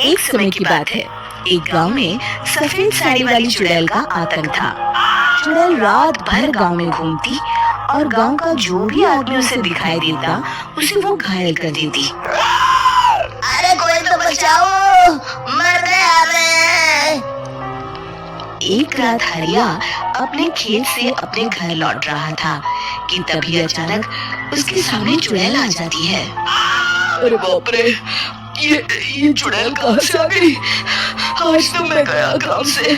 एक समय की बात है। एक गांव में सफेद साड़ी वाली चुड़ैल का आतंक था। चुड़ैल रात भर गांव में घूमती और गांव का जो भी आदमी उसे दिखाई देता उसे वो घायल कर देती। अरे कोई तो बचाओ, मर गया मैं। एक रात हरिया अपने खेत से अपने घर लौट रहा था कि तभी अचानक उसके सामने चुड़ैल आ जाती है। अरे बाप रे, ये चुड़ैल कहाँ से आ गई? आज तो मैं गया काम से।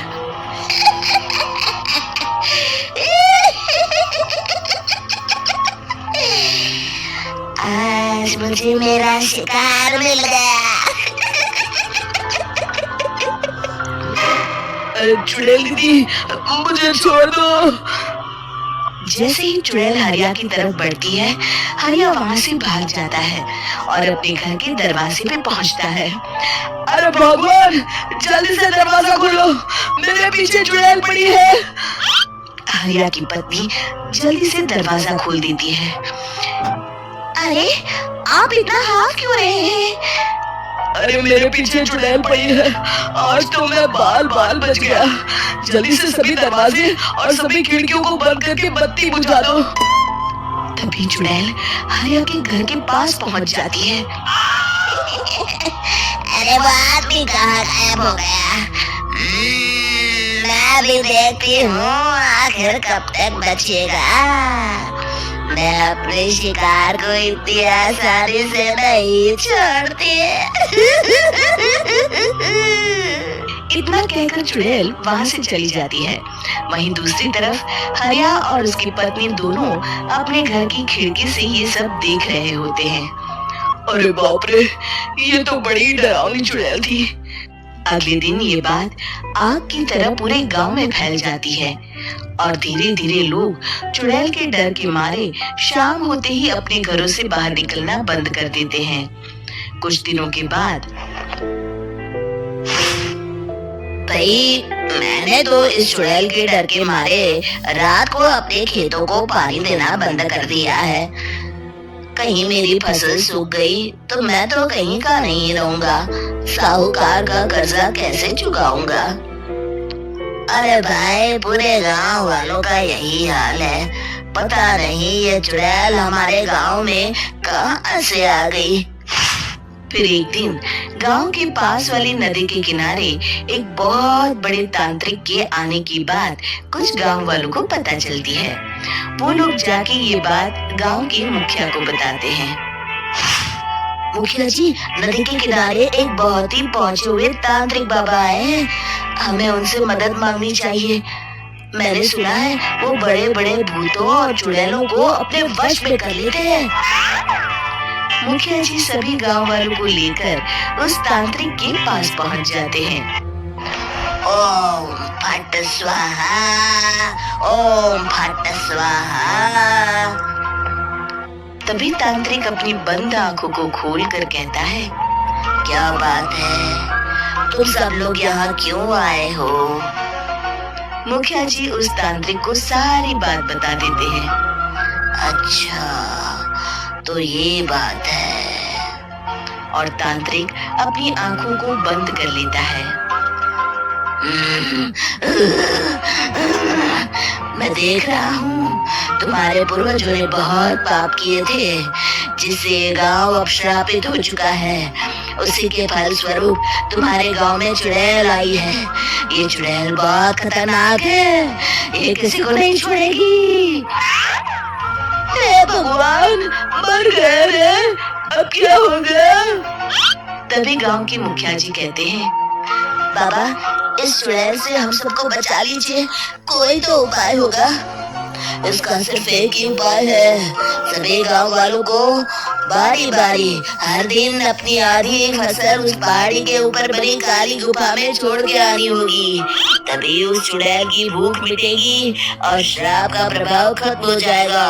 आज मुझे मेरा शिकार मिल गया। अरे चुड़ैल दीदी, मुझे छोड़ दो। जैसे ही चुड़ैल हरिया की तरफ बढ़ती है, हरिया वहाँ से भाग जाता है और अपने घर के दरवाजे पे पहुँचता है। अरे भगवान, जल्दी से दरवाजा खोलो, मेरे पीछे चुड़ैल पड़ी है। हरिया की पत्नी जल्दी से दरवाजा खोल देती है। अरे आप इतना हाफ क्यों रहे हैं? अरे मेरे पीछे चुड़ैल पड़ी है, आज तो मैं बाल बाल बच गया। जल्दी से सभी दरवाजे और सभी खिड़कियों को बंद करके बत्ती बुझा दो। तभी चुड़ैल हरिया के घर के पास पहुंच जाती है। अरे वो आदमी कहाँ गायब हो गया? मैं भी देखती हूँ आखिर कब तक बचेगा। मैं अपने शिकार को इतनी आसानी से नहीं छोड़ती। इतना कहकर चुड़ैल वहाँ से चली जाती है। वहीं दूसरी तरफ हरिया और उसकी पत्नी दोनों अपने घर की खिड़की से ये सब देख रहे होते हैं। अरे बाप रे, ये तो बड़ी डरावनी चुड़ैल थी। अगले दिन ये बात आग की तरह पूरे गांव में फैल जाती है और धीरे धीरे लोग चुड़ैल के डर के मारे शाम होते ही अपने घरों से बाहर निकलना बंद कर देते हैं। कुछ दिनों के बाद भाई, मैंने तो इस चुड़ैल के डर के मारे रात को अपने खेतों को पानी देना बंद कर दिया है। कहीं मेरी फसल सूख गई तो मैं तो कहीं का नहीं रहूंगा। साहूकार का कर्जा कैसे चुकाऊंगा? अरे भाई, पूरे गांव वालों का यही हाल है। पता नहीं ये चुड़ैल हमारे गांव में कहां से आ गई। फिर एक दिन गांव के पास वाली नदी के किनारे एक बहुत बड़े तांत्रिक के आने की बात कुछ गांव वालों को पता चलती है। वो लोग जाके ये बात गांव के मुखिया को बताते हैं। मुखिया जी, नदी के किनारे एक बहुत ही पहुंचे हुए तांत्रिक बाबा आए हैं। हमें उनसे मदद मांगनी चाहिए। मैंने सुना है वो बड़े बड़े भूतों और चुड़ैलों को अपने वश में कर लेते हैं। मुखिया जी सभी गांव वालों को लेकर उस तांत्रिक के पास पहुंच जाते हैं। ओम फट स्वाहा, ओम फट स्वाहा। तभी तांत्रिक अपनी बंद आंखों को खोलकर कहता है, क्या बात है? तुम सब लोग यहाँ क्यों आए हो? मुखिया जी उस तांत्रिक को सारी बात बता देते हैं। अच्छा, तो ये बात है। और तांत्रिक अपनी आंखों को बंद कर लेता है। मैं देख रहा हूँ तुम्हारे पूर्वजों ने बहुत पाप किए थे, जिससे गांव अब श्रापित हो चुका है। उसी के फल स्वरूप तुम्हारे गांव में चुड़ैल आई है। ये चुड़ैल बहुत खतरनाक है, ये किसी को नहीं छोड़ेगी। हे भगवान, मर गए रे, अब क्या हो गया? तभी गांव के मुखिया जी कहते हैं, बाबा, इस चुड़ैल से हम सबको बचा लीजिए। कोई तो उपाय होगा। इसका सिर्फ एक ही उपाय है। सभी गांव वालों को बारी बारी हर दिन अपनी आधी फसल उस पहाड़ी के ऊपर बनी काली गुफा में छोड़ के आनी होगी। तभी उस चुड़ैल की भूख मिटेगी और श्राप का प्रभाव खत्म हो जाएगा।